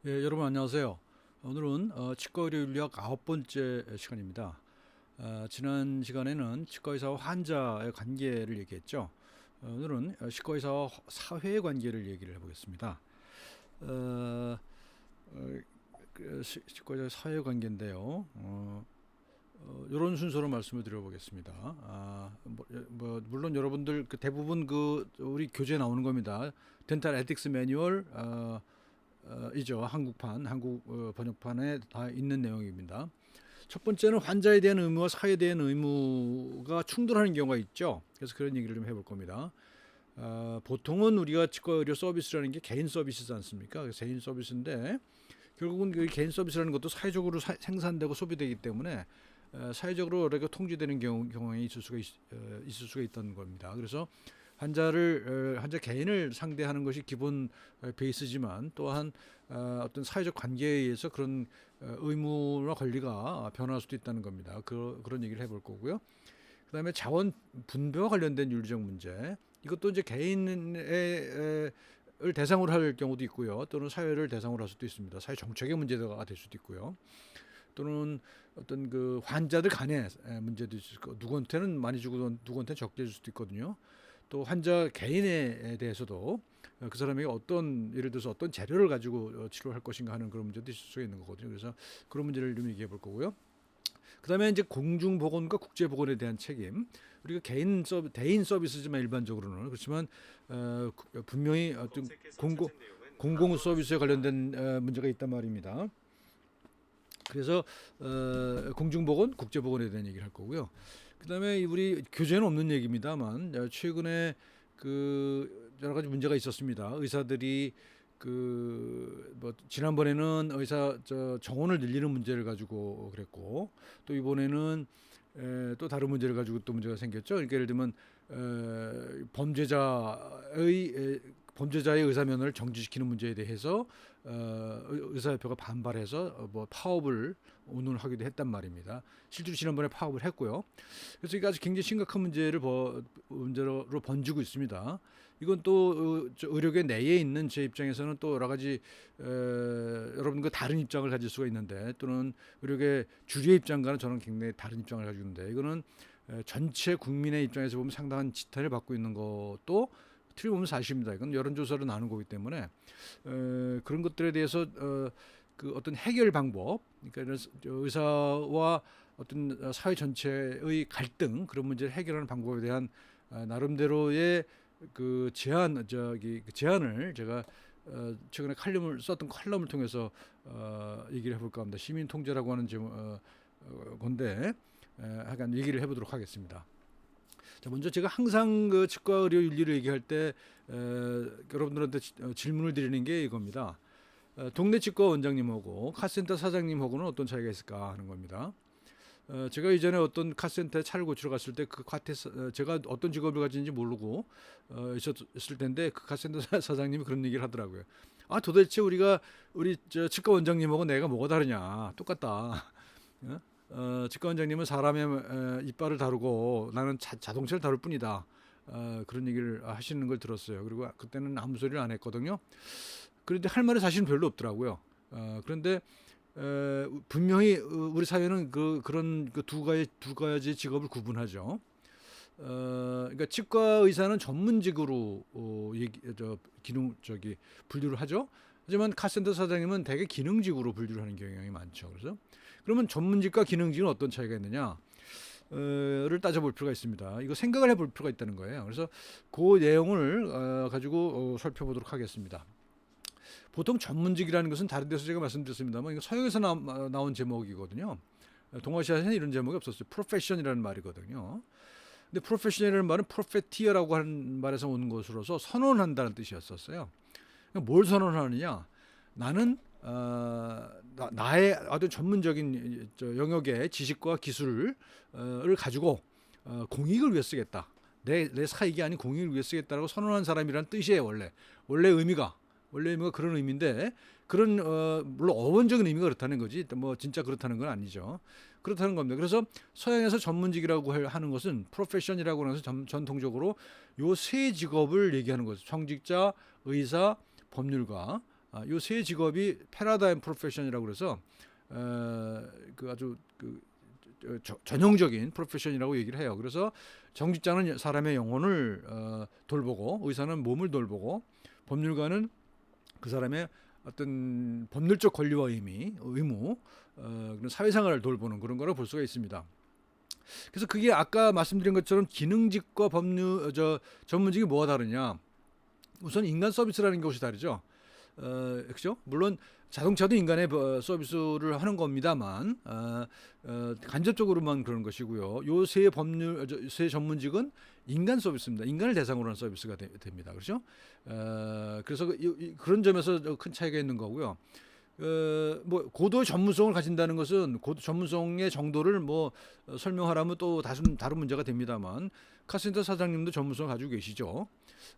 예, 여러분 안녕하세요. 오늘은 치과의료인력 9번째 시간입니다. 지난 시간에는 치과의사와 환자의 관계를 얘기했죠. 오늘은 치과의사와 사회의 관계를 얘기를 해보겠습니다. 어, 치과의사 사회 관계인데요. 이런 순서로 말씀을 드려보겠습니다. 물론 여러분들 대부분 우리 교재에 나오는 겁니다. 덴탈 에틱스 매뉴얼 이죠. 한국 번역판에 다 있는 내용입니다. 첫 번째는 환자에 대한 의무와 사회에 대한 의무가 충돌하는 경우가 있죠. 그래서 그런 얘기를 좀 해볼 겁니다. 보통은 우리가 치과 의료 서비스라는 게 개인 서비스지 않습니까? 그래서 개인 서비스인데 결국은 그 개인 서비스라는 것도 사회적으로 생산되고 소비되기 때문에 사회적으로 이렇게 통제되는 경향이 있을 수가 있다는 겁니다. 그래서 환자 개인을 상대하는 것이 기본 베이스지만 또한 어떤 사회적 관계에 의해서 그런 의무나 권리가 변할 수도 있다는 겁니다. 그런 얘기를 해볼 거고요. 그다음에 자원 분배와 관련된 윤리적 문제. 이것도 이제 개인의 을 대상으로 할 경우도 있고요. 또는 사회를 대상으로 할 수도 있습니다. 사회 정책의 문제가 될 수도 있고요. 또는 어떤 그 환자들 간의 문제도 있을 거. 누구한테는 많이 주고 누구한테는 적게 줄 수도 있거든요. 또 환자 개인에 대해서도 그 사람에게 어떤 예를 들어서 어떤 재료를 가지고 치료할 것인가 하는 그런 문제도 있을 수 있는 거거든요. 그래서 그런 문제를 좀 얘기해 볼 거고요. 그다음에 이제 공중보건과 국제보건에 대한 책임. 우리가 대인 서비스지만 일반적으로는 그렇지만 분명히 어떤 공공 서비스에 관련된 문제가 있단 말입니다. 그래서 공중보건, 국제보건에 대한 얘기를 할 거고요. 그다음에 우리 교재는 없는 얘기입니다만 최근에 그 여러 가지 문제가 있었습니다. 의사들이 뭐 지난번에는 의사 정원을 늘리는 문제를 가지고 그랬고 또 이번에는 또 다른 문제를 가지고 또 문제가 생겼죠. 그러니까 예를 들면 범죄자의 의사면허를 정지시키는 문제에 대해서 의사협회가 반발해서 뭐 파업을 오늘 하기도 했단 말입니다. 실제로 지난번에 파업을 했고요. 그래서 이게 아주 굉장히 심각한 문제로 번지고 있습니다. 이건 또 의료계 내에 있는 제 입장에서는 또 여러 가지 여러분과 다른 입장을 가질 수가 있는데 또는 의료계 주류의 입장과는 저는 굉장히 다른 입장을 가지고 있는데 이거는 전체 국민의 입장에서 보면 상당한 지탄을 받고 있는 것도 어떻게 보면 사실입니다. 이건 여론조사로 나눈 거기 때문에 그런 것들에 대해서 그 어떤 해결 방법, 그러니까 의사와 어떤 사회 전체의 갈등 그런 문제를 해결하는 방법에 대한 나름대로의 그 제안을 제가 최근에 썼던 칼럼을 통해서 얘기를 해볼까 합니다. 시민 통제라고 하는 건데 하여간 얘기를 해보도록 하겠습니다. 자, 먼저 제가 항상 그 치과 의료 윤리를 얘기할 때 여러분들한테 질문을 드리는 게 이겁니다. 동네 치과 원장님하고 카센터 사장님하고는 어떤 차이가 있을까 하는 겁니다. 제가 이전에 어떤 카센터에 차를 고치러 갔을 때 제가 어떤 직업을 가진지 모르고 있었을 텐데 그 카센터 사장님이 그런 얘기를 하더라고요. 아, 도대체 우리 치과 원장님하고 내가 뭐가 다르냐? 똑같다. 치과 원장님은 사람의 이빨을 다루고 나는 자동차를 다룰 뿐이다. 그런 얘기를 하시는 걸 들었어요. 그리고 그때는 아무 소리를 안 했거든요. 그런데 할 말이 사실은 별로 없더라고요. 그런데 분명히 우리 사회는 그런 두 가지 직업을 구분하죠. 그러니까 치과 의사는 전문직으로 분류를 하죠. 하지만 카센터 사장님은 대개 기능직으로 분류를 하는 경향이 많죠. 그래서 그러면 전문직과 기능직은 어떤 차이가 있느냐? 를 따져볼 필요가 있습니다. 이거 생각을 해볼 필요가 있다는 거예요. 그래서 그 내용을 가지고 살펴보도록 하겠습니다. 보통 전문직이라는 것은 다른 데서 제가 말씀드렸습니다만 이거 서양에서 나온 제목이거든요. 동아시아에서는 이런 제목이 없었어요. 프로페션이라는 말이거든요. 근데 프로페셔널이라는 말은 프로페티어라고 하는 말에서 온 것으로서 선언한다는 뜻이었었어요. 뭘 선언하느냐? 나는 나의 아주 전문적인 영역의 지식과 기술을 가지고 공익을 위해 쓰겠다. 내 사익이 아닌 공익을 위해 쓰겠다라고 선언한 사람이라는 뜻이에요. 원래 의미가 그런 의미인데 그런 물론 어원적인 의미가 그렇다는 거지 뭐 진짜 그렇다는 건 아니죠. 그렇다는 겁니다. 그래서 서양에서 전문직이라고 하는 것은 프로페션이라고 하는 것은 전통적으로 요 세 직업을 얘기하는 거죠. 청직자, 의사, 법률가 요 세 직업이 패러다임 프로페션이라고 그래서 그 아주 전형적인 프로페션이라고 얘기를 해요. 그래서 정직자는 사람의 영혼을 돌보고, 의사는 몸을 돌보고, 법률가는 그 사람의 어떤 법률적 권리와 의무, 그런 사회생활을 돌보는 그런 거라고 볼 수가 있습니다. 그래서 그게 아까 말씀드린 것처럼 기능직과 전문직이 뭐가 다르냐? 우선 인간 서비스라는 것이 다르죠. 그죠? 물론 자동차도 인간의 서비스를 하는 겁니다만 간접적으로만 그런 것이고요. 요 세 전문직은 인간 서비스입니다. 인간을 대상으로 하는 서비스가 됩니다. 그렇죠? 그래서 그런 점에서 큰 차이가 있는 거고요. 뭐 고도의 전문성을 가진다는 것은 전문성의 정도를 뭐 설명하라면 또 다른 문제가 됩니다만, 카센터 사장님도 전문성을 가지고 계시죠.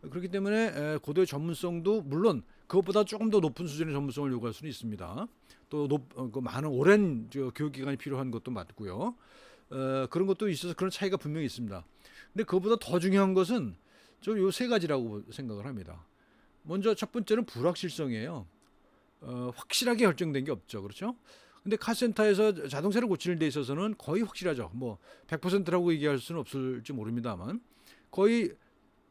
그렇기 때문에 고도의 전문성도 물론 그것보다 조금 더 높은 수준의 전문성을 요구할 수는 있습니다. 또 그 많은 오랜 교육 기간이 필요한 것도 맞고요. 그런 것도 있어서 그런 차이가 분명히 있습니다. 근데 그것보다 더 중요한 것은 저 요 세 가지라고 생각을 합니다. 먼저 첫 번째는 불확실성이에요. 확실하게 결정된 게 없죠. 그렇죠? 근데 카센터에서 자동차를 고치는 데 있어서는 거의 확실하죠. 뭐 100%라고 얘기할 수는 없을지 모릅니다만 거의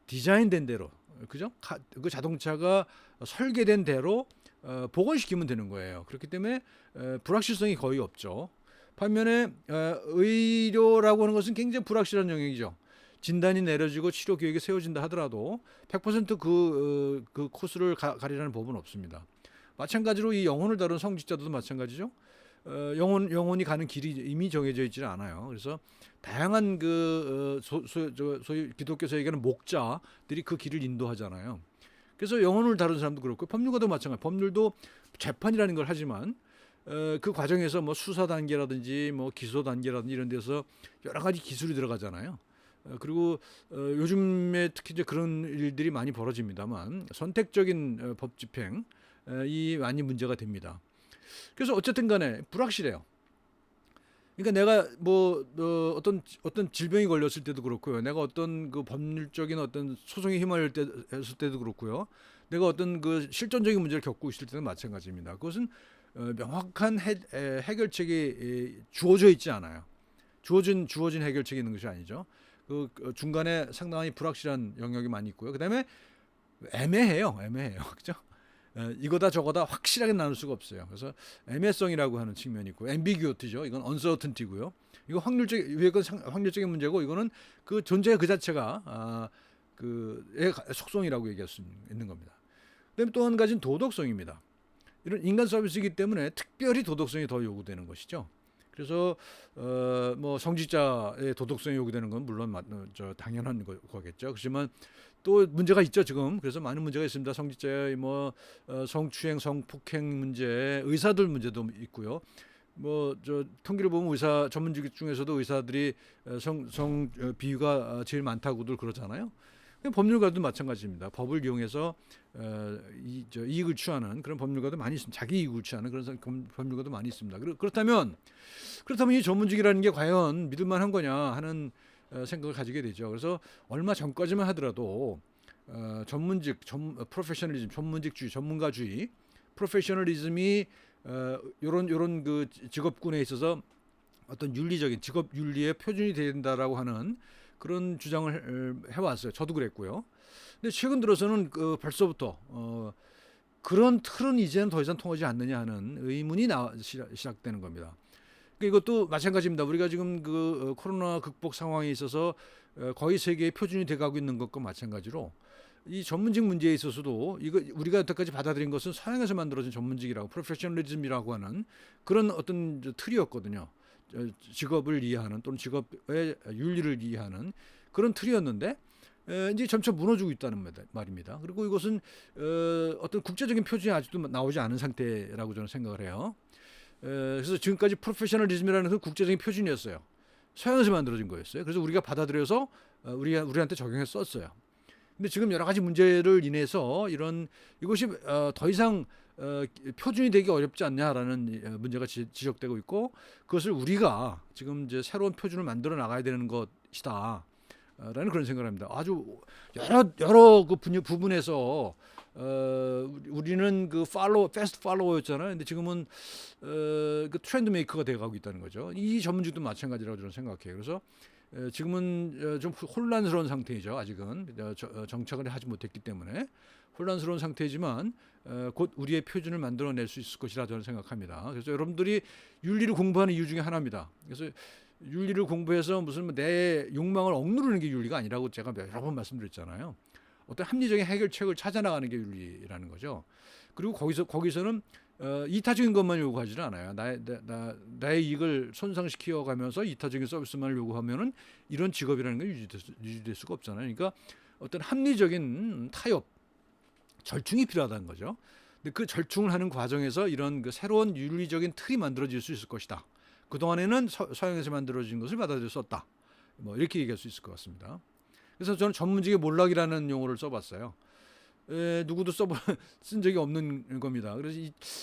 디자인된 대로, 그죠? 그 자동차가 설계된 대로 복원시키면 되는 거예요. 그렇기 때문에 불확실성이 거의 없죠. 반면에 의료라고 하는 것은 굉장히 불확실한 영역이죠. 진단이 내려지고 치료 계획이 세워진다 하더라도 100% 그 코스를 가리라는 법은 없습니다. 마찬가지로 이 영혼을 다룬 성직자도 마찬가지죠. 영혼이 가는 길이 이미 정해져 있지는 않아요. 그래서 다양한 소위 기독교에서 얘기하는 목자들이 그 길을 인도하잖아요. 그래서 영혼을 다룬 사람도 그렇고, 법률가도 마찬가지. 법률도 재판이라는 걸 하지만 그 과정에서 뭐 수사 단계라든지 뭐 기소 단계라든지 이런 데서 여러 가지 기술이 들어가잖아요. 그리고 요즘에 특히 이제 그런 일들이 많이 벌어집니다만 선택적인 법 집행 이 많이 문제가 됩니다. 그래서 어쨌든 간에 불확실해요. 그러니까 내가 뭐 어떤 질병이 걸렸을 때도 그렇고요. 내가 어떤 그 법률적인 어떤 소송에 휘말릴 때 했을 때도 그렇고요. 내가 어떤 그 실존적인 문제를 겪고 있을 때도 마찬가지입니다. 그것은 명확한 해결책이 주어져 있지 않아요. 주어진 해결책이 있는 것이 아니죠. 그 중간에 상당히 불확실한 영역이 많이 있고요. 그다음에 애매해요. 그죠? 이거다 저거다 확실하게 나눌 수가 없어요. 그래서 애매성이라고 하는 측면이 있고, 앰비규어티죠. 이건 언서튼티고요. 이거 확률적인 문제고, 이거는 그 존재 그 자체가 그의 속성이라고 얘기할 수 있는 겁니다. 그다음에 또 한 가지는 도덕성입니다. 이런 인간 서비스이기 때문에 특별히 도덕성이 더 요구되는 것이죠. 그래서 뭐 성직자의 도덕성이 요구되는 건 물론 당연한 거겠죠. 그렇지만 또 문제가 있죠 지금. 그래서 많은 문제가 있습니다. 성직자의 뭐 성추행, 성폭행 문제, 의사들 문제도 있고요. 뭐 통계를 보면 의사 전문직 중에서도 의사들이 성 비위가 제일 많다고들 그러잖아요. 법률가도 마찬가지입니다. 법을 이용해서 이익을 취하는 그런 법률가도 많이 있습니다. 자기 이익을 취하는 그런 법률가도 많이 있습니다. 그렇다면 이 전문직이라는 게 과연 믿을만한 거냐 하는 생각을 가지게 되죠. 그래서 얼마 전까지만 하더라도 프로페셔널리즘, 전문직주의, 전문가주의, 프로페셔널리즘이 요런 그 직업군에 있어서 어떤 윤리적인 직업 윤리의 표준이 된다라고 하는 그런 주장을 해왔어요. 저도 그랬고요. 근데 최근 들어서는 벌써부터 그런 틀은 이제는 더 이상 통하지 않느냐 하는 의문이 시작되는 겁니다. 이것도 마찬가지입니다. 우리가 지금 그 코로나 극복 상황에 있어서 거의 세계의 표준이 돼가고 있는 것과 마찬가지로 이 전문직 문제에 있어서도 이거 우리가 여태까지 받아들인 것은 서양에서 만들어진 전문직이라고 프로페셔널리즘이라고 하는 그런 어떤 틀이었거든요. 직업을 이해하는 또는 직업의 윤리를 이해하는 그런 틀이었는데 이제 점차 무너지고 있다는 말입니다. 그리고 이것은 어떤 국제적인 표준이 아직도 나오지 않은 상태라고 저는 생각을 해요. 그래서 지금까지 프로페셔널리즘이라는 것은 국제적인 표준이었어요. 서양에서 만들어진 거였어요. 그래서 우리가 받아들여서 우리한테 적용해서 썼어요. 근데 지금 여러 가지 문제를 인해서 이것이 더 이상 표준이 되기 어렵지 않냐라는 문제가 지적되고 있고, 그것을 우리가 지금 이제 새로운 표준을 만들어 나가야 되는 것이다 라는 그런 생각을 합니다. 아주 여러 그 부분에서 우리는 그 패스트 팔로워였잖아요. 근데 지금은 그 트렌드 메이커가 돼가고 있다는 거죠. 이 전문직도 마찬가지라고 저는 생각해요. 그래서 지금은 좀 혼란스러운 상태이죠. 아직은 정착을 하지 못했기 때문에 혼란스러운 상태이지만 곧 우리의 표준을 만들어낼 수 있을 것이라 저는 생각합니다. 그래서 여러분들이 윤리를 공부하는 이유 중에 하나입니다. 그래서 윤리를 공부해서 무슨 내 욕망을 억누르는 게 윤리가 아니라고 제가 여러 번 말씀드렸잖아요. 어떤 합리적인 해결책을 찾아 나가는 게 윤리라는 거죠. 그리고 거기서는 이타적인 것만 요구하지는 않아요. 나의 이익을 손상시켜 가면서 이타적인 서비스만을 요구하면은 이런 직업이라는 게 유지될 수가 없잖아요. 그러니까 어떤 합리적인 타협, 절충이 필요하다는 거죠. 근데 그 절충을 하는 과정에서 이런 그 새로운 윤리적인 틀이 만들어질 수 있을 것이다. 그동안에는 서양에서 만들어진 것을 받아들일 수 없다. 뭐 이렇게 얘기할 수 있을 것 같습니다. 그래서 저는 전문직의 몰락이라는 용어를 써봤어요. 누구도 쓴 적이 없는 겁니다. 그래서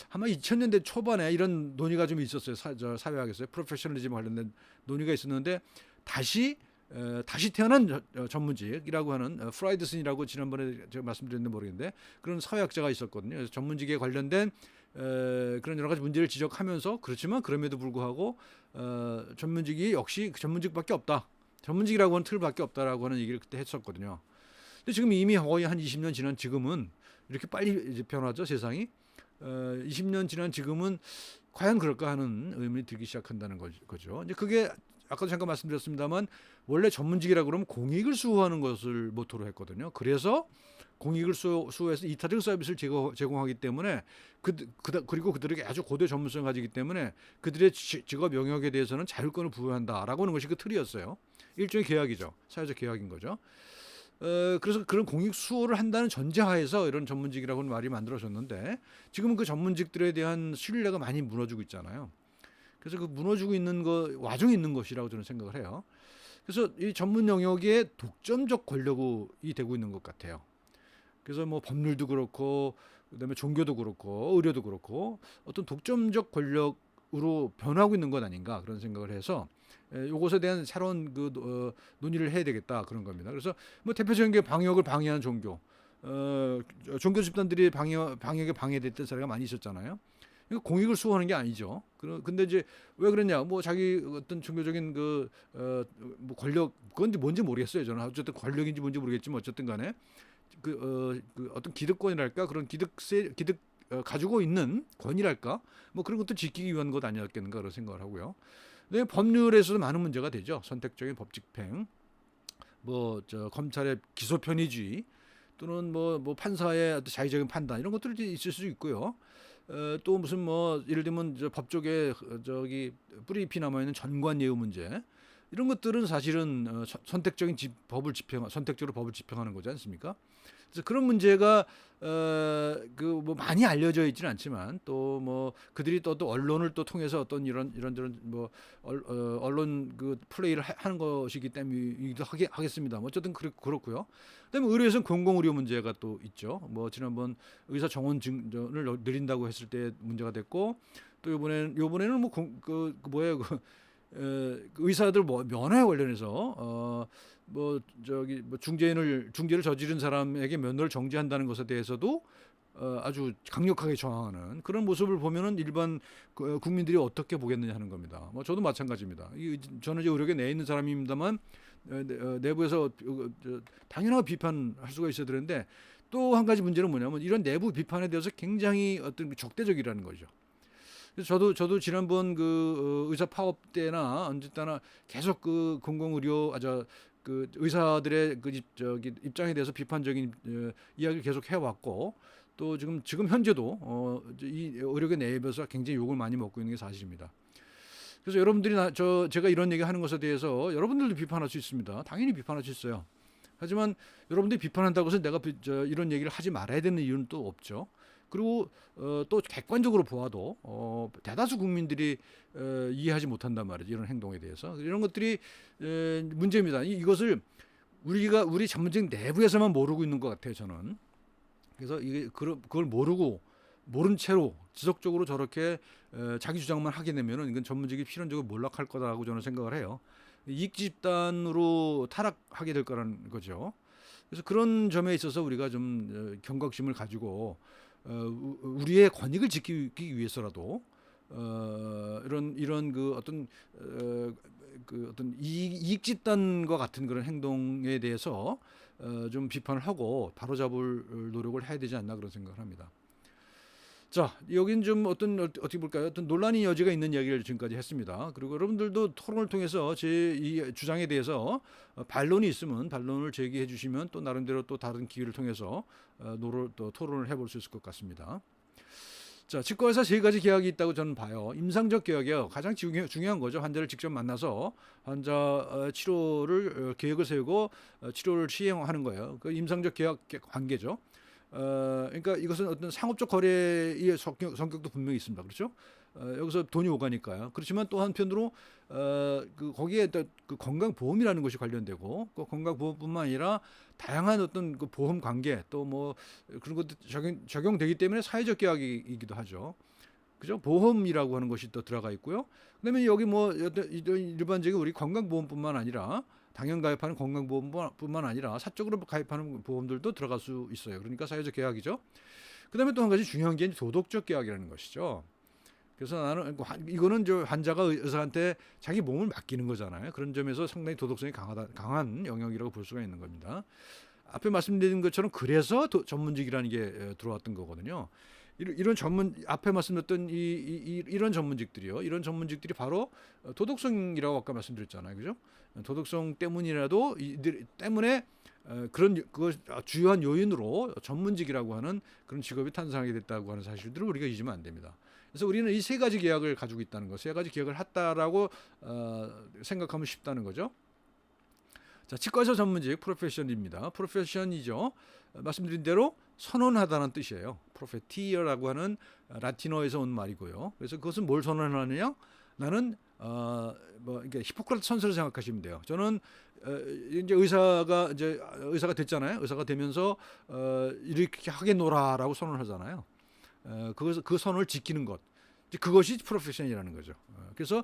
아마 2000년대 초반에 이런 논의가 좀 있었어요. 사회학에서 프로페셔널리즘 관련된 논의가 있었는데 다시 태어난 전문직이라고 하는 프라이드슨이라고 지난번에 제가 말씀드렸는데 모르겠는데 그런 사회학자가 있었거든요. 그래서 전문직에 관련된 그런 여러 가지 문제를 지적하면서 그렇지만 그럼에도 불구하고 전문직이 역시 그 전문직밖에 없다. 전문직이라고 하는 틀밖에 없다라고 하는 얘기를 그때 했었거든요. 근데 지금 이미 거의 한 20년 지난 지금은 이렇게 빨리 이제 변하죠, 세상이. 20년 지난 지금은 과연 그럴까 하는 의문이 들기 시작한다는 거죠. 이제 그게 아까도 잠깐 말씀드렸습니다만 원래 전문직이라고 그러면 공익을 수호하는 것을 모토로 했거든요. 그래서 공익을 수호해서 이타적 서비스를 제공하기 때문에 그리고 그들에게 아주 고도의 전문성을 가지기 때문에 그들의 직업 영역에 대해서는 자율권을 부여한다라고 하는 것이 그 틀이었어요. 일종의 계약이죠. 사회적 계약인 거죠. 그래서 그런 공익 수호를 한다는 전제하에서 이런 전문직이라고 하는 말이 만들어졌는데 지금은 그 전문직들에 대한 신뢰가 많이 무너지고 있잖아요. 그래서 그 무너지고 있는 거 와중에 있는 것이라고 저는 생각을 해요. 그래서 이 전문 영역에 독점적 권력이 되고 있는 것 같아요. 그래서 뭐 법률도 그렇고 그다음에 종교도 그렇고 의료도 그렇고 어떤 독점적 권력으로 변하고 있는 것 아닌가 그런 생각을 해서 이것에 대한 새로운 논의를 해야 되겠다 그런 겁니다. 그래서 뭐 대표적인 게 방역을 방해하는 종교 집단들이 방역에 방해됐던 사례가 많이 있었잖아요. 이거 공익을 수호하는 게 아니죠. 근데 이제 왜 그랬냐? 뭐 자기 어떤 종교적인 뭐 권력 그건지 뭔지 모르겠어요. 저는 어쨌든 권력인지 뭔지 모르겠지만 어쨌든 간에 그 어떤 기득권이랄까 그런 기득 가지고 있는 권위랄까 뭐 그런 것도 지키기 위한 것 아니었겠는가 그런 생각을 하고요. 근데 법률에서도 많은 문제가 되죠. 선택적인 법 집행, 뭐 검찰의 기소 편의주의 또는 뭐 판사의 어떤 자의적인 판단 이런 것들이 있을 수 있고요. 또 무슨 뭐 예를 들면 법조계 저기 뿌리 잎이 남아 있는 전관 예우 문제 이런 것들은 사실은 선택적인 선택적으로 법을 집행하는 거지 않습니까? 그래서 그런 문제가 그 뭐 많이 알려져 있지는 않지만 또 뭐 그들이 또 언론을 또 통해서 어떤 이런저런 뭐 언론 그 플레이를 하는 것이기 때문이기도 하겠습니다. 뭐 어쨌든 그렇고요. 그다음에 의료에서는 공공의료 문제가 또 있죠. 뭐 지난번 의사 정원 증정을 늘린다고 했을 때 문제가 됐고 또 요번에는 뭐 뭐예요 그 의사들 뭐 면허에 관련해서 뭐 저기 뭐 중재를 저지른 사람에게 면허를 정지한다는 것에 대해서도 아주 강력하게 저항하는 그런 모습을 보면은 일반 국민들이 어떻게 보겠느냐 하는 겁니다. 뭐 저도 마찬가지입니다. 저는 이제 의료계 내에 있는 사람입니다만 내부에서 당연하게 비판할 수가 있어야 되는데 또 한 가지 문제는 뭐냐면 이런 내부 비판에 대해서 굉장히 어떤 적대적이라는 거죠. 그래서 저도 지난번 의사 파업 때나 언제 때나 계속 그 공공의료 그 의사들의 저기 입장에 대해서 비판적인 이야기를 계속 해왔고 또 지금 현재도 이 의료계 내부에서 굉장히 욕을 많이 먹고 있는 게 사실입니다. 그래서 여러분들이 제가 이런 얘기하는 것에 대해서 여러분들도 비판할 수 있습니다. 당연히 비판할 수 있어요. 하지만 여러분들이 비판한다고 해서 내가 이런 얘기를 하지 말아야 되는 이유는 또 없죠. 그리고 또 객관적으로 보아도 대다수 국민들이 이해하지 못한단 말이죠. 이런 행동에 대해서 이런 것들이 문제입니다. 이것을 우리 전문직 내부에서만 모르고 있는 것 같아요. 저는 그래서 그걸 모른 채로 지속적으로 저렇게 자기 주장만 하게 되면은 이건 전문직이 필연적으로 몰락할 거다라고 저는 생각을 해요. 이익 집단으로 타락하게 될 거라는 거죠. 그래서 그런 점에 있어서 우리가 좀 경각심을 가지고 우리의 권익을 지키기 위해서라도 이런 그 어떤 그 어떤 이익 집단과 같은 그런 행동에 대해서 좀 비판을 하고 바로잡을 노력을 해야 되지 않나 그런 생각을 합니다. 자, 여긴 좀 어떻게 볼까요? 어떤 논란의 여지가 있는 이야기를 지금까지 했습니다. 그리고 여러분들도 토론을 통해서 제 이 주장에 대해서 반론이 있으면 반론을 제기해 주시면 또 나름대로 또 다른 기회를 통해서 또 토론을 해볼 수 있을 것 같습니다. 자, 치과의사 세 가지 계약이 있다고 저는 봐요. 임상적 계약이요. 가장 중요한 거죠. 환자를 직접 만나서 환자 치료를 계획을 세우고 치료를 시행하는 거예요. 그 임상적 계약 관계죠. 그러니까 이것은 어떤 상업적 거래의 성격도 분명히 있습니다. 그렇죠? 여기서 돈이 오가니까요. 그렇지만 또 한편으로 그 거기에 그 건강보험이라는 것이 관련되고 그 건강보험뿐만 아니라 다양한 어떤 그 보험 관계 또 뭐 그런 것도 적용되기 때문에 사회적 계약이기도 하죠. 그죠? 보험이라고 하는 것이 또 들어가 있고요. 그다음에 여기 뭐 일반적인 우리 건강보험뿐만 아니라 당연 가입하는 건강보험뿐만 아니라 사적으로 가입하는 보험들도 들어갈 수 있어요. 그러니까 사회적 계약이죠. 그다음에 또 한 가지 중요한 게 도덕적 계약이라는 것이죠. 그래서 나는 이거는 저 환자가 의사한테 자기 몸을 맡기는 거잖아요. 그런 점에서 상당히 도덕성이 강한 영역이라고 볼 수가 있는 겁니다. 앞에 말씀드린 것처럼 그래서 전문직이라는 게 들어왔던 거거든요. 이런 앞에 말씀드렸던 이런 전문직들이요. 이런 전문직들이 바로 도덕성이라고 아까 말씀드렸잖아요. 그죠? 도덕성 때문이라도 이들 때문에 그런 그 주요한 요인으로 전문직이라고 하는 그런 직업이 탄생하게 됐다고 하는 사실들을 우리가 잊으면 안 됩니다. 그래서 우리는 이 세 가지 계약을 가지고 있다는 것, 세 가지 계약을 했다라고 생각하면 쉽다는 거죠. 자, 치과의사 전문직 프로페션입니다. 프로페션이죠. 말씀드린 대로 선언하다는 뜻이에요. 프로페티어라고 하는 라틴어에서 온 말이고요. 그래서 그것은 뭘 선언하느냐? 나는 뭐 이게 히포크라테스 선서를 생각하시면 돼요. 저는 이제 의사가 됐잖아요. 의사가 되면서 이렇게 하겠노라라고 선언을 하잖아요. 그 선언을 지키는 것. 그것이 프로페션이라는 거죠. 그래서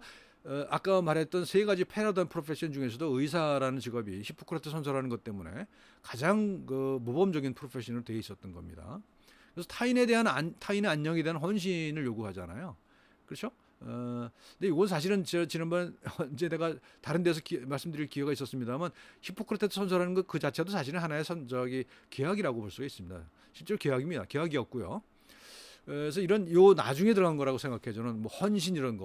아까 말했던 세 가지 패러다임 프로페션 중에서도 의사라는 직업이 히포크라테스 선서라는 것 때문에 가장 그 모범적인 프로페션으로 되어 있었던 겁니다. 그래서 타인의 안녕에 대한 헌신을 요구하잖아요. 그렇죠? 근데 이건 사실은 지난번 이제 내가 다른 데서 말씀드릴 기회가 있었습니다만 히포크라테스 선서라는 것 그 자체도 사실은 하나의 계약이라고 볼 수가 있습니다. 실제로 계약입니다. 계약이었고요. 그래서 요 나중에 들어간 거라고 생각해요. 저는 뭐 헌신 이런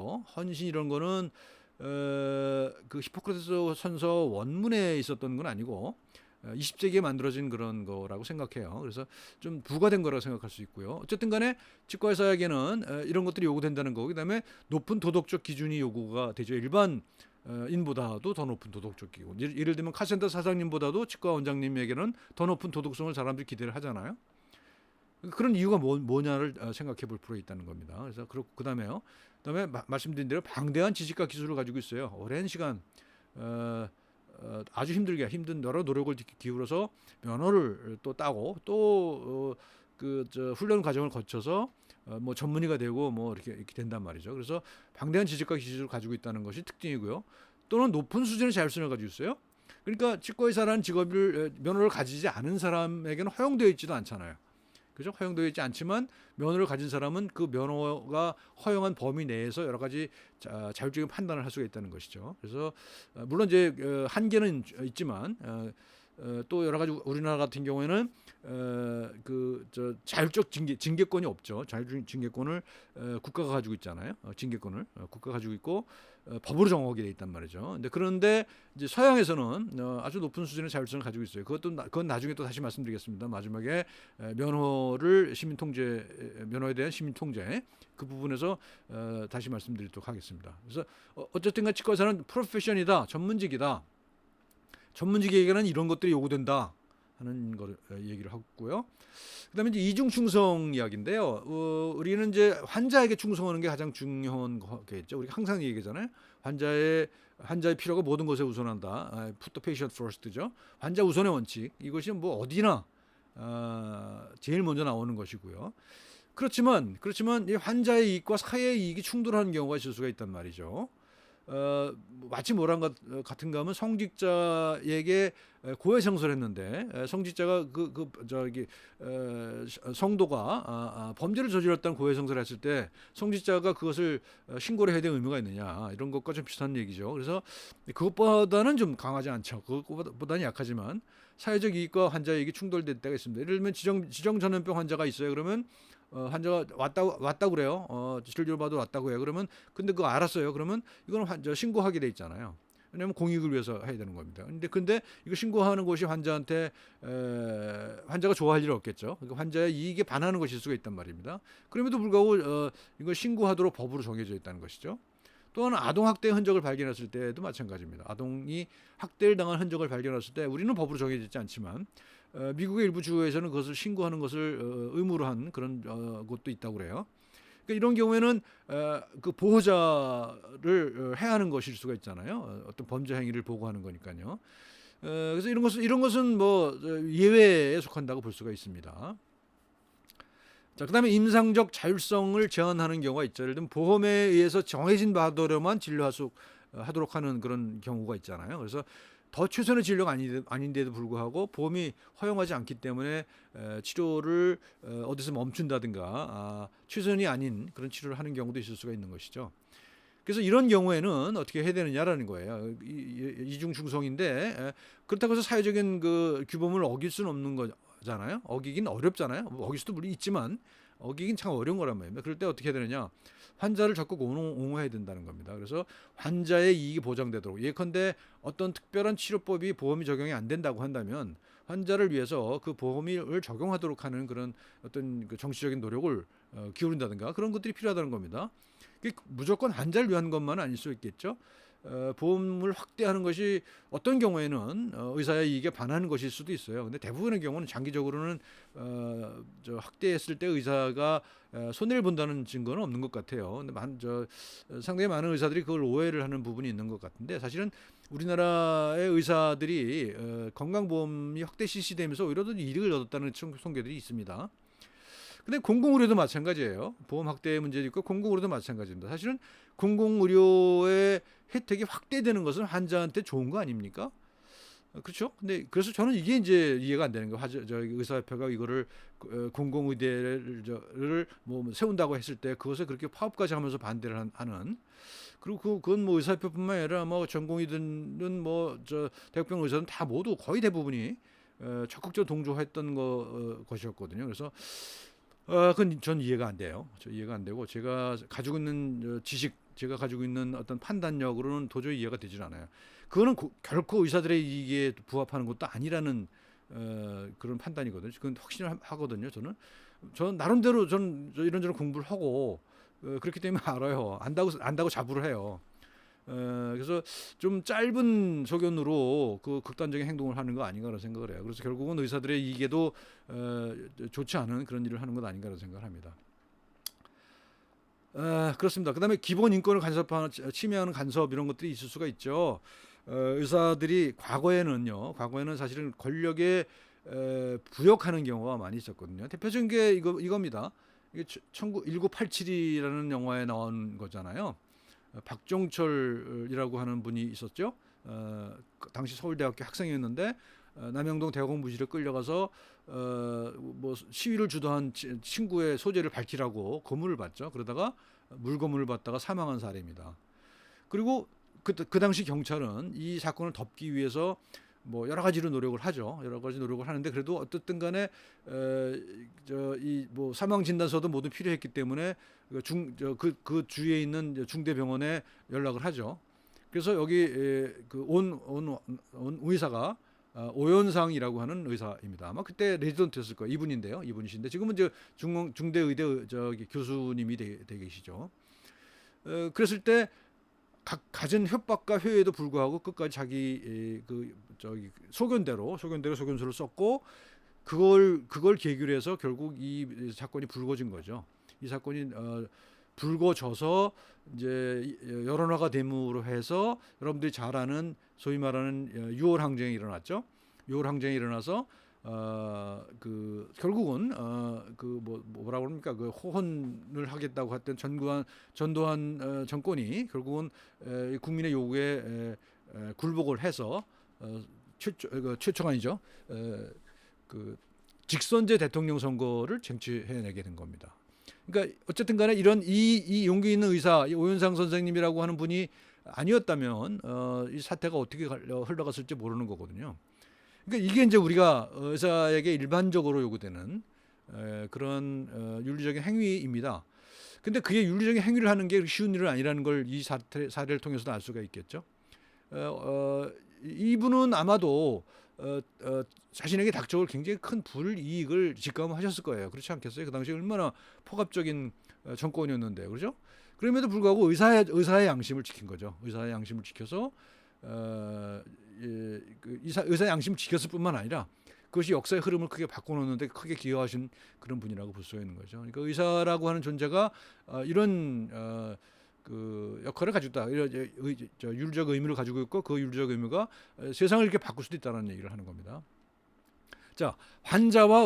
거는 그 히포크라테스 선서 원문에 있었던 건 아니고 20세기에 만들어진 그런 거라고 생각해요. 그래서 좀 부과된 거라고 생각할 수 있고요. 어쨌든 간에 치과의사에게는 이런 것들이 요구된다는 거고 그다음에 높은 도덕적 기준이 요구가 되죠. 일반 인보다도 더 높은 도덕적 기준. 예를 들면 카센터 사장님보다도 치과 원장님에게는 더 높은 도덕성을 사람들이 기대를 하잖아요. 그런 이유가 뭐냐를 생각해 볼 필요가 있다는 겁니다. 그래서 그다음에요. 그다음에 말씀드린 대로 방대한 지식과 기술을 가지고 있어요. 오랜 시간 아주 힘든 여러 노력을 기울여서 면허를 또 따고 또 훈련 과정을 거쳐서 뭐 전문의가 되고 뭐 이렇게 된단 말이죠. 그래서 방대한 지식과 기술을 가지고 있다는 것이 특징이고요. 또는 높은 수준의 자율성을 가지고 있어요. 그러니까 치과의사라는 직업을 면허를 가지지 않은 사람에게는 허용되어 있지도 않잖아요. 그죠? 허용되어 있지 않지만 면허를 가진 사람은 그 면허가 허용한 범위 내에서 여러 가지 자율적인 판단을 할 수가 있다는 것이죠. 그래서 물론 이제 한계는 있지만 또 여러 가지 우리나라 같은 경우에는 자율적 징계권이 없죠. 자율적 징계권을 국가가 가지고 있잖아요. 징계권을 국가가 가지고 있고 법으로 정하게 돼 있단 말이죠. 그런데 이제 서양에서는 아주 높은 수준의 자율성을 가지고 있어요. 그건 나중에 또 다시 말씀드리겠습니다. 마지막에 면허에 대한 시민 통제 그 부분에서 다시 말씀드리도록 하겠습니다. 그래서 어쨌든간 치과의사는 프로페션이다, 전문직이다. 전문직에게는 이런 것들이 요구된다 하는 걸 얘기를 하고요. 그다음에 이제 이중 충성 이야기인데요. 우리는 이제 환자에게 충성하는 게 가장 중요한 거겠죠. 우리가 항상 얘기하잖아요. 환자의 필요가 모든 것에 우선한다. Put the patient first죠. 환자 우선의 원칙. 이것이 뭐 어디나 제일 먼저 나오는 것이고요. 그렇지만 이 환자의 이익과 사회의 이익이 충돌하는 경우가 있을 수가 있단 말이죠. 마치 뭐란 것 같은가 하면 성직자에게 고해성사를 했는데 성직자가 저기 성도가 범죄를 저질렀다는 고해성사를 했을 때 성직자가 그것을 신고를 해야 될 의무가 있느냐 이런 것과 좀 비슷한 얘기죠. 그래서 그것보다는 좀 강하지 않죠. 그것보다는 약하지만 사회적 이익과 환자 이익이 충돌될 때가 있습니다. 예를 들면 지정 전염병 환자가 있어요. 그러면 환자가 왔다 그래요. 진료 받으러 왔다고 해요. 그러면 근데 그거 알았어요. 그러면 이거는 신고하게 돼 있잖아요. 왜냐하면 공익을 위해서 해야 되는 겁니다. 근데 이거 신고하는 것이 환자가 좋아할 일 없겠죠. 그러니까 환자의 이익에 반하는 것일 수가 있단 말입니다. 그럼에도 불구하고 이걸 신고하도록 법으로 정해져 있다는 것이죠. 또한 아동 학대 흔적을 발견했을 때도 마찬가지입니다. 아동이 학대를 당한 흔적을 발견했을 때 우리는 법으로 정해져 있지 않지만 미국의 일부 주에서는 그것을 신고하는 것을 의무로 한 그런 곳도 있다고 그래요. 그러니까 이런 경우에는 그 보호자를 해야 하는 것일 수가 있잖아요. 어떤 범죄 행위를 보고하는 거니까요. 그래서 이런 것은 뭐 예외에 속한다고 볼 수가 있습니다. 자, 그다음에 임상적 자율성을 제한하는 경우가 있죠. 예를 들면 보험에 의해서 정해진 바대로만 하도록 하는 그런 경우가 있잖아요. 그래서 더 최선의 진료가 아닌데도 불구하고 보험이 허용하지 않기 때문에 치료를 어디서 멈춘다든가 최선이 아닌 그런 치료를 하는 경우도 있을 수가 있는 것이죠. 그래서 이런 경우에는 어떻게 해야 되느냐라는 거예요. 이중 충성인데 그렇다고 해서 사회적인 그 규범을 어길 수는 없는 거잖아요. 어기긴 어렵잖아요. 어길 수도 물론 있지만 어기긴 참 어려운 거란 말입니다. 그럴 때 어떻게 해야 되느냐? 환자를 적극 옹호해야 된다는 겁니다. 그래서 환자의 이익이 보장되도록 예컨대 어떤 특별한 치료법이 보험이 적용이 안 된다고 한다면 환자를 위해서 그 보험을 적용하도록 하는 그런 어떤 그 정치적인 노력을 기울인다든가 그런 것들이 필요하다는 겁니다. 무조건 환자를 위한 것만은 아닐 수 있겠죠. 보험을 확대하는 것이 어떤 경우에는 의사의 이익에 반하는 것일 수도 있어요. 근데 대부분의 경우는 장기적으로는 확대했을 때 의사가 손해를 본다는 증거는 없는 것 같아요. 근데 상당히 많은 의사들이 그걸 오해를 하는 부분이 있는 것 같은데 사실은 우리나라의 의사들이 건강보험이 확대 실시되면서 오히려 더 이득을 얻었다는 통계들이 있습니다. 근데 공공의료도 마찬가지예요. 보험 확대 문제도 있고 공공의료도 마찬가지입니다. 사실은 공공의료의 혜택이 확대되는 것은 환자한테 좋은 거 아닙니까? 그렇죠? 근데 그래서 저는 이게 이제 이해가 안 되는 거예요. 의사협회가 이거를 공공의대를 뭐 세운다고 했을 때 그것을 그렇게 파업까지 하면서 반대를 하는. 그리고 그건 뭐 의사협회뿐만 아니라 뭐 전공의든 뭐 대학병 의사는 다 모두 거의 대부분이 적극적으로 동조했던 것이었거든요. 그래서 그건 전 이해가 안 돼요. 이해가 안 되고 제가 가지고 있는 지식, 제가 가지고 있는 어떤 판단력으로는 도저히 이해가 되질 않아요. 그거는 결코 의사들의 이익에 부합하는 것도 아니라는 그런 판단이거든요. 그건 확신을 하거든요. 저는 나름대로 저는 이런저런 공부를 하고 그렇기 때문에 알아요. 안다고 자부를 해요. 그래서 좀 짧은 소견으로 그 극단적인 행동을 하는 거 아닌가라는 생각을 해요. 그래서 결국은 의사들의 이익에도 좋지 않은 그런 일을 하는 것 아닌가라는 생각을 합니다. 그렇습니다. 그다음에 기본 인권을 침해하는 간섭 이런 것들이 있을 수가 있죠. 의사들이 과거에는 사실은 권력에 부역하는 경우가 많이 있었거든요. 대표적인 게 이겁니다. 이게 1987이라는 영화에 나온 거잖아요. 박종철이라고 하는 분이 있었죠. 당시 서울대학교 학생이었는데 남영동 대공부실에 끌려가서 뭐 시위를 주도한 친구의 소재를 밝히라고 고문을 받죠. 그러다가 물고문을 받다가 사망한 사례입니다. 그리고 그 당시 경찰은 이 사건을 덮기 위해서 뭐 여러 가지로 노력을 하죠. 여러 가지 노력을 하는데 그래도 어쨌든 간에 이 뭐 사망 진단서도 모두 필요했기 때문에 그 주위에 있는 중대병원에 연락을 하죠. 그래서 여기 온 의사가 오연상이라고 하는 의사입니다. 아마 그때 레지던트였을 거예요. 이분이신데 지금은 이제 중대의대 교수님이 되 계시죠. 그랬을 때 갖은 협박과 회유에도 불구하고 끝까지 자기 소견서를 썼고 그걸 계기로 해서 결국 이 사건이 불거진 거죠. 이 사건이 불거져서 이제 여론화가 됨으로 해서 여러분들이 잘 아는 소위 말하는 6월 항쟁이 일어났죠. 6월 항쟁이 일어나서 그 결국은 그 뭐라 그럽니까 그 호헌을 하겠다고 했던 전두환 정권이 결국은 국민의 요구에 굴복을 해서 최초가 아니죠. 그 직선제 대통령 선거를 쟁취해내게 된 겁니다. 그러니까 어쨌든 간에 이런 이 용기 있는 의사 오윤상 선생님이라고 하는 분이 아니었다면 이 사태가 어떻게 흘러갔을지 모르는 거거든요. 그러니까 이게 이제 우리가 의사에게 일반적으로 요구되는 그런 윤리적인 행위입니다. 근데 그게 윤리적인 행위를 하는 게 쉬운 일은 아니라는 걸 이 사례를 통해서도 알 수가 있겠죠. 이분은 아마도 자신에게 닥쳐올 굉장히 큰 불이익을 직감하셨을 거예요. 그렇지 않겠어요? 그 당시에 얼마나 폭압적인 정권이었는데, 그렇죠? 그럼에도 불구하고 의사의 양심을 지킨 거죠. 의사의 양심을 지켜서 그 의사의 양심을 지켰을 뿐만 아니라 그것이 역사의 흐름을 크게 바꿔놓는데 크게 기여하신 그런 분이라고 볼 수 있는 거죠. 그러니까 의사라고 하는 존재가 이런 그 역할을 가지고 있다. 윤리적 의미를 가지고 있고 그 윤리적 의미가 세상을 이렇게 바꿀 수도 있다는 얘기를 하는 겁니다. 자, 환자와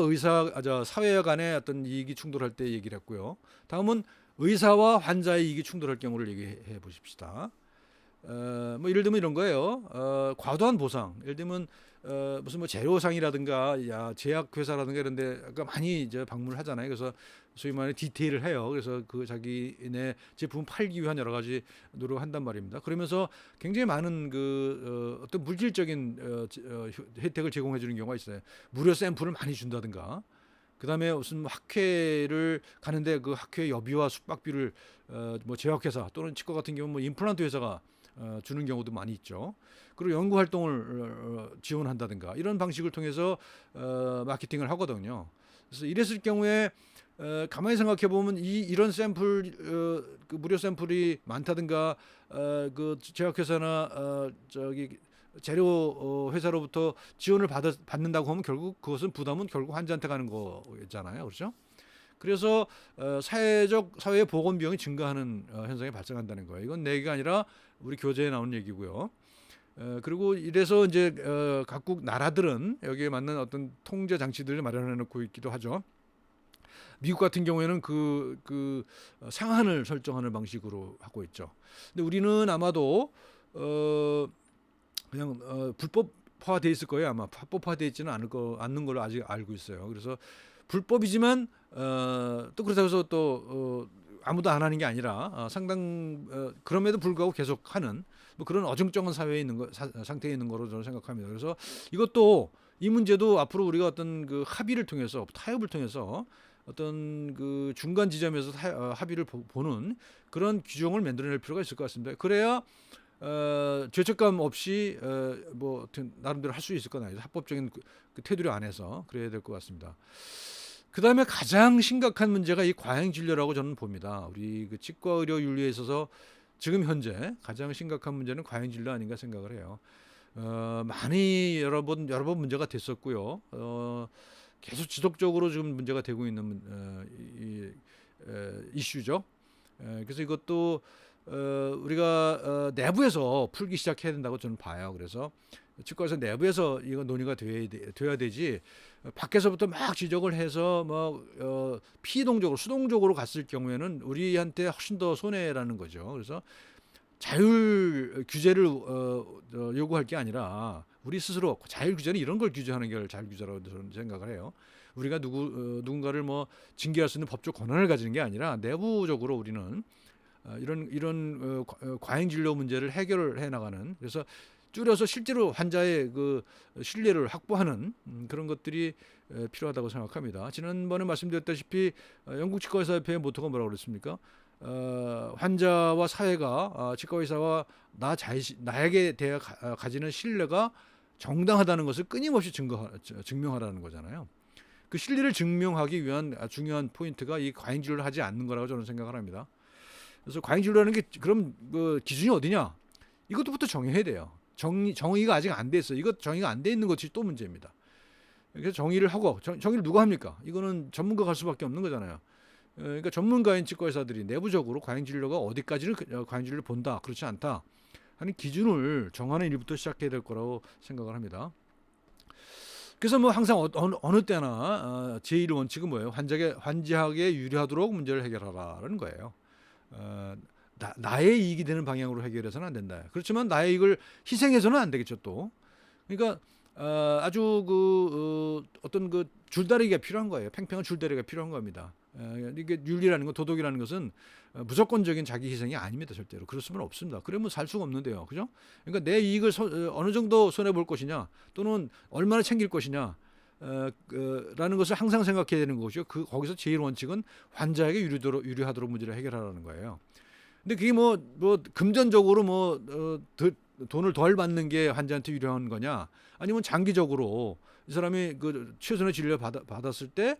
사회 간의 어떤 이익이 충돌할 때 얘기를 했고요. 다음은 의사와 환자의 이익이 충돌할 경우를 얘기해 보십시다. 뭐 예를 들면 이런 거예요. 과도한 보상. 예를 들면 무슨 뭐 재료상이라든가 제약회사라든가 이런 데가 많이 이제 방문을 하잖아요. 그래서 소위 말해 디테일을 해요. 그래서 그 자기네 제품 팔기 위한 여러 가지 노력을 한단 말입니다. 그러면서 굉장히 많은 그 어떤 물질적인 혜택을 제공해 주는 경우가 있어요. 무료 샘플을 많이 준다든가. 그다음에 무슨 학회를 가는데 그 학회 여비와 숙박비를 뭐 제약회사 또는 치과 같은 경우는 뭐 임플란트 회사가 주는 경우도 많이 있죠. 그리고 연구 활동을 지원한다든가 이런 방식을 통해서 마케팅을 하거든요. 그래서 이랬을 경우에 가만히 생각해 보면 이런 샘플 그 무료 샘플이 많다든가 그 제약회사나 저기 재료 회사로부터 지원을 받는다고 하면 결국 그것은 부담은 결국 환자한테 가는 거잖아요, 그렇죠? 그래서 사회 보건 비용이 증가하는 현상이 발생한다는 거예요. 이건 내 얘기가 아니라 우리 교재에 나온 얘기고요. 그리고 이래서 이제 각국 나라들은 여기에 맞는 어떤 통제 장치들을 마련해 놓고 있기도 하죠. 미국 같은 경우에는 그 상한을 설정하는 방식으로 하고 있죠. 근데 우리는 아마도 그냥 불법화돼 있을 거예요. 아마 합법화돼 있지는 않는 걸로 아직 알고 있어요. 그래서 불법이지만 또 그렇다고 해서 또 아무도 안 하는 게 아니라 상당 그럼에도 불구하고 계속 하는 뭐 그런 어정쩡한 사회에 있는 상태에 있는 거로 저는 생각합니다. 그래서 이것도 이 문제도 앞으로 우리가 어떤 그 합의를 통해서 타협을 통해서 어떤 그 중간 지점에서 합의를 보는 그런 규정을 만들어낼 필요가 있을 것 같습니다. 그래야 죄책감 없이 뭐 나름대로 할 수 있을 거나 합법적인 그 테두리 안에서 그래야 될 것 같습니다. 그 다음에 가장 심각한 문제가 이 과잉 진료라고 저는 봅니다. 우리 그 치과 의료 윤리에 있어서 지금 현재 가장 심각한 문제는 과잉 진료 아닌가 생각을 해요. 많이 여러 번 문제가 됐었고요. 계속 지속적으로 지금 문제가 되고 있는 이슈죠. 그래서 이것도 우리가 내부에서 풀기 시작해야 된다고 저는 봐요. 그래서 치과에서 내부에서 이거 논의가 돼야 되지 밖에서부터 막 지적을 해서 뭐 피동적으로 수동적으로 갔을 경우에는 우리한테 훨씬 더 손해라는 거죠. 그래서 자율 규제를 요구할 게 아니라 우리 스스로 자율 규제는 이런 걸 규제하는 게 자율 규제라고 저는 생각을 해요. 우리가 누군가를 뭐 징계할 수 있는 법적 권한을 가지는 게 아니라 내부적으로 우리는 이런 과잉 진료 문제를 해결해 나가는 그래서 줄여서 실제로 환자의 그 신뢰를 확보하는 그런 것들이 필요하다고 생각합니다. 지난번에 말씀드렸다시피 영국 치과의사협회의 모토가 뭐라고 그랬습니까? 환자와 사회가 치과의사와 나에게 대해 가지는 신뢰가 정당하다는 것을 끊임없이 증명하라는 거잖아요. 그 신뢰를 증명하기 위한 중요한 포인트가 이 과잉 진료를 하지 않는 거라고 저는 생각을 합니다. 그래서 과잉 진료라는 게 그럼 그 기준이 어디냐? 이것부터 정해야 돼요. 정의가 아직 안 돼 있어요. 이것 정의가 안 돼 있는 것이 또 문제입니다. 그래서 정의를 하고 정의를 누가 합니까? 이거는 전문가가 할 수밖에 없는 거잖아요. 그러니까 전문가인 치과의사들이 내부적으로 과잉 진료가 어디까지는 과잉 진료를 본다, 그렇지 않다 하는 기준을 정하는 일부터 시작해야 될 거라고 생각을 합니다. 그래서 뭐 항상 어느 때나 제1 원칙은 뭐예요? 환자에게 유리하도록 문제를 해결하라는 거예요. 어, 나의 이익이 되는 방향으로 해결해서는 안 된다. 그렇지만 나의 이익을 희생해서는 안 되겠죠 또. 그러니까 아주 어떤 그 줄다리기가 필요한 거예요. 팽팽한 줄다리기가 필요한 겁니다. 이게 윤리라는 것, 도덕이라는 것은 무조건적인 자기 희생이 아닙니다. 절대로 그럴 수는 없습니다. 그러면 살 수가 없는데요, 그죠? 그러니까 내 이익을 어느 정도 손해 볼 것이냐, 또는 얼마나 챙길 것이냐. 라는 것을 항상 생각해야 되는 것이죠. 거기서 제일 원칙은 환자에게 유리하도록 문제를 해결하라는 거예요. 근데 그게 뭐 금전적으로 돈을 덜 받는 게 환자한테 유리한 거냐, 아니면 장기적으로 이 사람이 그 최선의 진료 받았을 때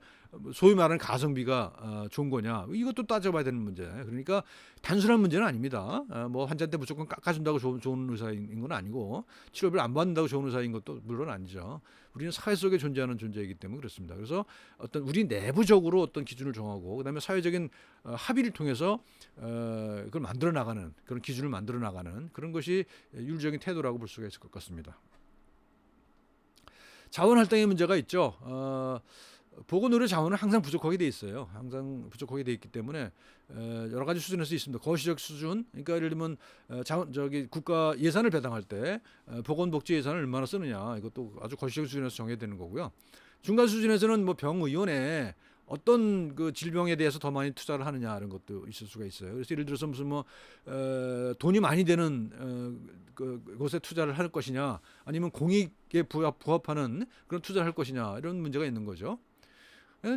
소위 말하는 가성비가 좋은 거냐, 이것도 따져봐야 되는 문제예요. 그러니까 단순한 문제는 아닙니다. 뭐 환자한테 무조건 깎아준다고 좋은 의사인 건 아니고, 치료비를 안 받는다고 좋은 의사인 것도 물론 아니죠. 우리는 사회 속에 존재하는 존재이기 때문에 그렇습니다. 그래서 우리 내부적으로 어떤 기준을 정하고, 그다음에 사회적인 합의를 통해서 그걸 만들어 나가는, 그런 기준을 만들어 나가는 그런 것이 윤리적인 태도라고 볼 수가 있을 것 같습니다. 자원 할당의 문제가 있죠. 보건의료 자원은 항상 부족하게 돼 있어요. 항상 부족하게 돼 있기 때문에 여러 가지 수준에서 있습니다. 거시적 수준, 그러니까 예를 들면 국가 예산을 배당할 때 보건복지 예산을 얼마나 쓰느냐, 이것도 아주 거시적 수준에서 정해야 되는 거고요. 중간 수준에서는 뭐 병의원에 어떤 그 질병에 대해서 더 많이 투자를 하느냐, 이런 것도 있을 수가 있어요. 그래서 예를 들어서 무슨 돈이 많이 되는 곳에 투자를 할 것이냐, 아니면 공익에 부합하는 그런 투자를 할 것이냐, 이런 문제가 있는 거죠.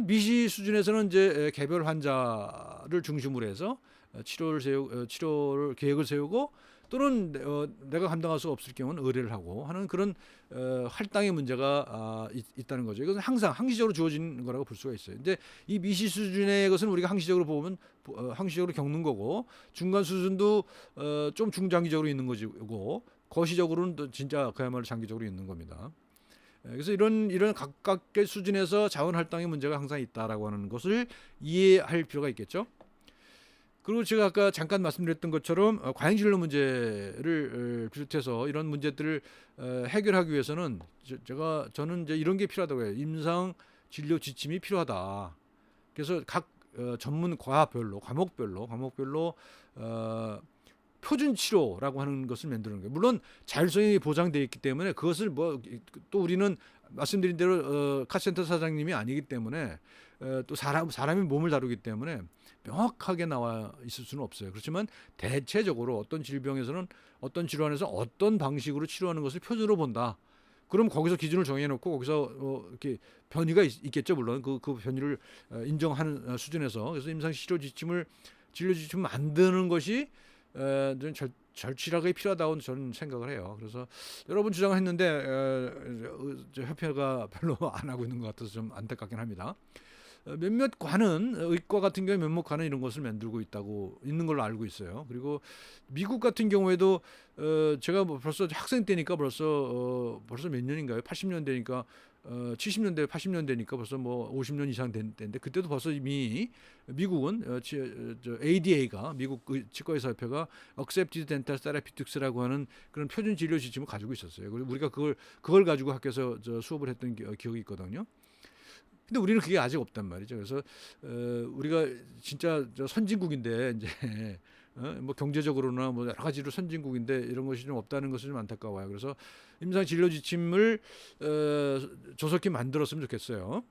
미시 수준에서는 이제 개별 환자를 중심으로 해서 치료를 계획을 세우고, 또는 내가 감당할 수 없을 경우는 의뢰를 하고 하는 그런 할당의 문제가 있다는 거죠. 이것은 항상 항시적으로 주어진 거라고 볼 수가 있어요. 근데 이 미시 수준의 것은 우리가 항시적으로 보면 항시적으로 겪는 거고, 중간 수준도 좀 중장기적으로 있는 거고, 거시적으로는 또 진짜 그야말로 장기적으로 있는 겁니다. 그래서 이런 각각의 수준에서 자원 할당의 문제가 항상 있다라고 하는 것을 이해할 필요가 있겠죠. 그리고 제가 아까 잠깐 말씀드렸던 것처럼 과잉진료 문제를 비롯해서 이런 문제들을 해결하기 위해서는 저는 이제 이런 게 필요하다고 해요. 임상 진료 지침이 필요하다. 그래서 각 전문 과목별로 표준 치료라고 하는 것을 만드는 거예요. 물론 자율성이 보장되어 있기 때문에 그것을 또 우리는 말씀드린 대로 카센터 사장님이 아니기 때문에 또 사람이 몸을 다루기 때문에 명확하게 나와 있을 수는 없어요. 그렇지만 대체적으로 어떤 질병에서는 어떤 질환에서 어떤 방식으로 치료하는 것을 표준으로 본다. 그럼 거기서 기준을 정해놓고 거기서 이렇게 변이가 있겠죠. 물론 그 변이를 인정하는 수준에서. 그래서 임상 진료 지침을 만드는 것이 절실하게 필요하다고 저는 생각을 해요. 그래서 여러 번 주장을 했는데 협회가 별로 안 하고 있는 것 같아서 좀 안타깝긴 합니다. 몇몇 관은, 의과 같은 경우에 몇몇 관은 이런 것을 만들고 있는 걸로 알고 있어요. 그리고 미국 같은 경우에도 제가 벌써 학생 때니까 벌써 몇 년인가요? 80년대니까 70년대 80년대니까 벌써 50년 이상 된 때인데, 그때도 벌써 이미 미국은 ADA가, 미국 치과의사협회가 Accepted Dental Therapeutics라고 하는 그런 표준 진료 지침을 가지고 있었어요. 그리고 우리가 그걸 가지고 학교에서 수업을 했던 기억이 있거든요. 근데 우리는 그게 아직 없단 말이죠. 그래서 우리가 진짜 선진국인데 이제 경제적으로나 여러 가지로 선진국인데 이런 것이 좀 없다는 것이 좀 안타까워요. 그래서 임상 진료 지침을 조속히 만들었으면 좋겠어요.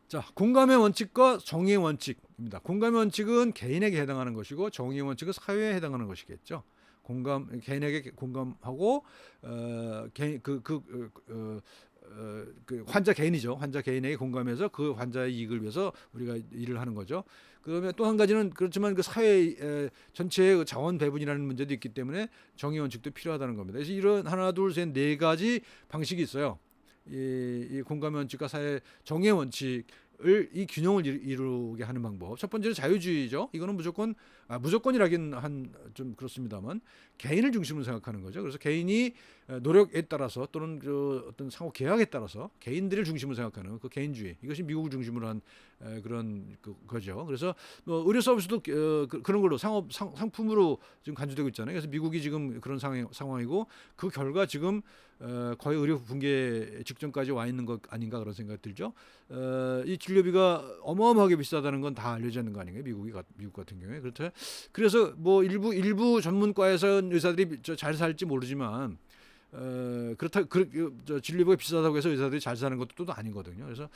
자, 공감의 원칙과 정의의 원칙입니다. 공감의 원칙은 개인에게 해당하는 것이고, 정의의 원칙은 사회에 해당하는 것이겠죠. 개인에게 공감하고 그 환자 개인이죠. 환자 개인에게 공감해서 그 환자의 이익을 위해서 우리가 일을 하는 거죠. 그다음에 또 한 가지는, 그렇지만 그 사회 전체의 자원 배분이라는 문제도 있기 때문에 정의 원칙도 필요하다는 겁니다. 그래서 이런 하나, 둘, 셋, 네 가지 방식이 있어요. 이 공감의 원칙과 사회 정의 원칙을 이 균형을 이루게 하는 방법. 첫 번째는 자유주의죠. 이거는 무조건이라긴 좀 그렇습니다만 개인을 중심으로 생각하는 거죠. 그래서 개인이 노력에 따라서, 또는 어떤 상호 계약에 따라서 개인들을 중심으로 생각하는 그 개인주의, 이것이 미국을 중심으로 한 그런 거죠. 그래서 뭐 의료 서비스도 그런 걸로 상품으로 지금 간주되고 있잖아요. 그래서 미국이 지금 그런 상황이고 그 결과 지금 거의 의료 붕괴 직전까지 와 있는 것 아닌가 그런 생각이 들죠. 이 진료비가 어마어마하게 비싸다는 건 다 알려져 있는 거 아닌가요? 미국 같은 경우에. 그렇죠. 그래서 뭐 일부 전문과에서 의사들이 잘 살지 모르지만 진료비가 비싸다고 해서 의사들이 잘 사는 것도 또 아니거든요. 그래서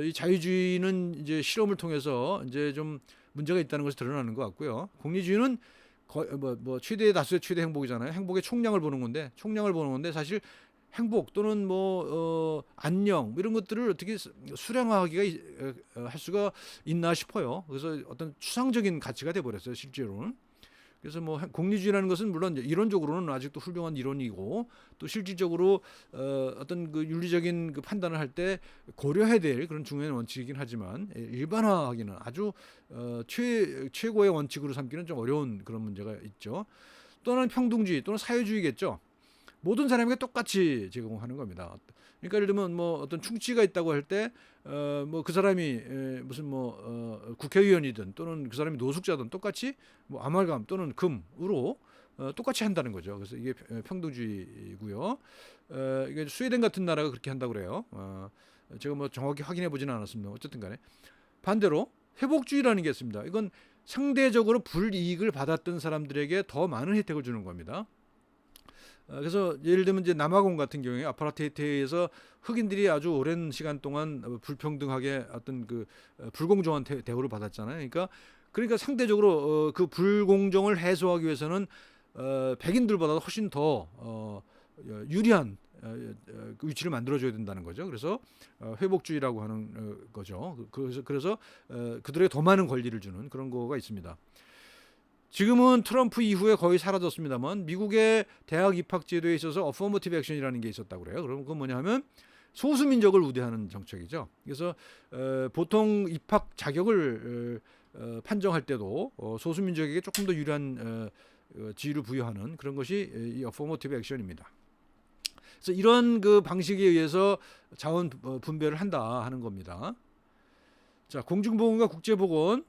이 자유주의는 이제 실험을 통해서 이제 좀 문제가 있다는 것이 드러나는 것 같고요. 공리주의는 최대 다수의 최대 행복이잖아요. 행복의 총량을 보는 건데 사실 행복 또는 안녕 이런 것들을 어떻게 수량화하기가 할 수가 있나 싶어요. 그래서 어떤 추상적인 가치가 돼 버렸어요, 실제로는. 그래서 뭐 공리주의라는 것은 물론 이론적으로는 아직도 훌륭한 이론이고 또 실질적으로 어떤 그 윤리적인 그 판단을 할 때 고려해야 될 그런 중요한 원칙이긴 하지만 일반화하기는 아주 최고의 원칙으로 삼기는 좀 어려운 그런 문제가 있죠. 또는 평등주의 또는 사회주의겠죠. 모든 사람에게 똑같이 제공하는 겁니다. 그러니까 예를 들면 뭐 어떤 충치가 있다고 할 때 뭐 그 사람이 무슨 국회의원이든 또는 그 사람이 노숙자든 똑같이 뭐 아말감 또는 금으로 똑같이 한다는 거죠. 그래서 이게 평등주의고요. 이게 스웨덴 같은 나라가 그렇게 한다고 그래요. 제가 뭐 정확히 확인해 보지는 않았습니다. 어쨌든 간에 반대로 회복주의라는 게 있습니다. 이건 상대적으로 불이익을 받았던 사람들에게 더 많은 혜택을 주는 겁니다. 그래서 예를 들면 이제 남아공 같은 경우에 아파르테이트에서 흑인들이 아주 오랜 시간 동안 불평등하게 어떤 그 불공정한 대우를 받았잖아요. 그러니까 상대적으로 그 불공정을 해소하기 위해서는 백인들보다 훨씬 더 유리한 위치를 만들어줘야 된다는 거죠. 그래서 회복주의라고 하는 거죠. 그래서 그들에게 더 많은 권리를 주는 그런 거가 있습니다. 지금은 트럼프 이후에 거의 사라졌습니다만 미국의 대학 입학 제도에 있어서 어퍼머티브 액션이라는 게 있었다고 그래요. 그럼 그건 뭐냐면 소수민족을 우대하는 정책이죠. 그래서 보통 입학 자격을 판정할 때도 소수민족에게 조금 더 유리한 지위를 부여하는 그런 것이 이 어퍼머티브 액션입니다. 그래서 이런 그 방식에 의해서 자원 분배를 한다 하는 겁니다. 자, 공중보건과 국제보건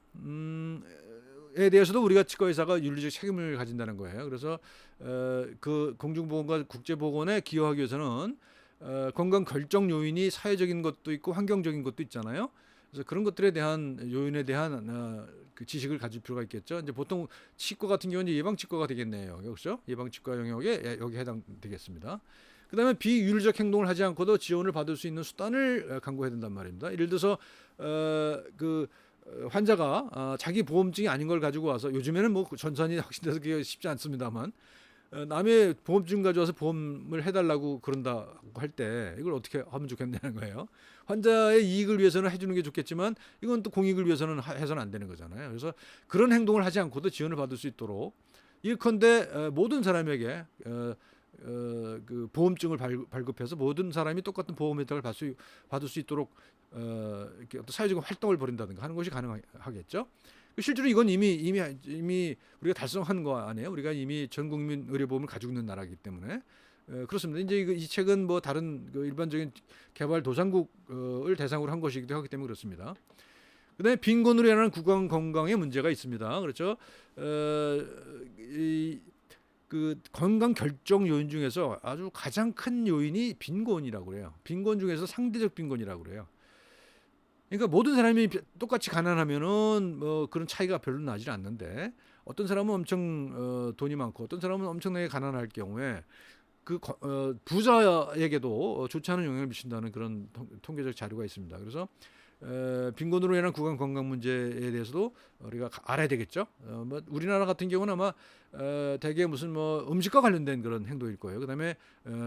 에 대해서도 우리가 치과의사가 윤리적 책임을 가진다는 거예요. 그래서 그 공중보건과 국제보건에 기여하기 위해서는 건강 결정 요인이 사회적인 것도 있고 환경적인 것도 있잖아요. 그래서 그런 것들에 대한 요인에 대한 그 지식을 가질 필요가 있겠죠. 이제 보통 치과 같은 경우는 예방치과가 되겠네요. 그렇죠? 예방치과 영역에 여기 해당되겠습니다. 그다음에 비윤리적 행동을 하지 않고도 지원을 받을 수 있는 수단을 강구해야 된단 말입니다. 예를 들어서 환자가 자기 보험증이 아닌 걸 가지고 와서 요즘에는 뭐 전산이 확신돼서 그게 쉽지 않습니다만 남의 보험증 가져와서 보험을 해달라고 그런다고 할 때 이걸 어떻게 하면 좋겠냐는 거예요. 환자의 이익을 위해서는 해주는 게 좋겠지만 이건 또 공익을 위해서는 해서는 안 되는 거잖아요. 그래서 그런 행동을 하지 않고도 지원을 받을 수 있도록 일컨대 모든 사람에게 그 보험증을 발급해서 모든 사람이 똑같은 보험 혜택을 받을 수 있도록 이렇게 어떤 사회적인 활동을 벌인다든가 하는 것이 가능하겠죠. 실제로 이건 이미 우리가 달성한 거 아니에요. 우리가 이미 전 국민 의료보험을 가지고 있는 나라이기 때문에 그렇습니다. 이제 이 책은 뭐 다른 그 일반적인 개발 도상국을 대상으로 한 것이기도 하기 때문에 그렇습니다. 그다음에 빈곤으로 인한 구강 건강에 문제가 있습니다. 그렇죠. 그 건강 결정 요인 중에서 아주 가장 큰 요인이 빈곤이라고 그래요. 빈곤 중에서 상대적 빈곤이라고 그래요. 그러니까 모든 사람이 똑같이 가난하면은 뭐 그런 차이가 별로 나질 않는데 어떤 사람은 엄청 돈이 많고 어떤 사람은 엄청나게 가난할 경우에 그 부자에게도 좋지 않은 영향을 미친다는 그런 통계적 자료가 있습니다. 그래서 빈곤으로 인한 구강 건강 문제에 대해서도 우리가 알아야 되겠죠. 뭐 우리나라 같은 경우는 아마 대개 무슨 뭐 음식과 관련된 그런 행동일 거예요. 그다음에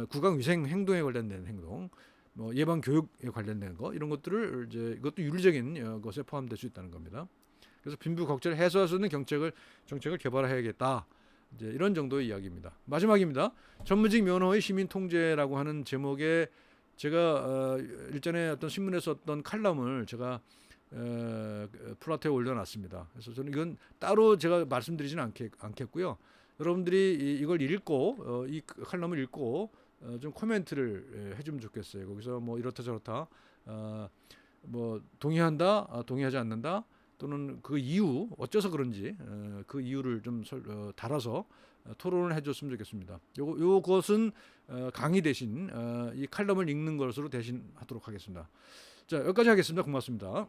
구강 위생 행동에 관련된 행동, 뭐 예방 교육에 관련된 거 이런 것들을 이제 이것도 윤리적인 것에 포함될 수 있다는 겁니다. 그래서 빈부격차를 해소할 수 있는 정책을 개발해야겠다. 이제 이런 정도의 이야기입니다. 마지막입니다. 전문직 면허의 시민 통제라고 하는 제목의 제가 일전에 어떤 신문에 썼던 칼럼을 제가 플라트에 올려놨습니다. 그래서 저는 이건 따로 제가 말씀드리지는 않겠고요. 여러분들이 이걸 읽고 이 칼럼을 읽고 좀 코멘트를 해주면 좋겠어요. 거기서 뭐 이렇다 저렇다 뭐 동의한다, 동의하지 않는다, 또는 그 이유 어째서 그런지 그 이유를 좀 달아서 토론을 해줬으면 좋겠습니다. 요것은 강의 대신 이 칼럼을 읽는 것으로 대신하도록 하겠습니다. 자, 여기까지 하겠습니다. 고맙습니다.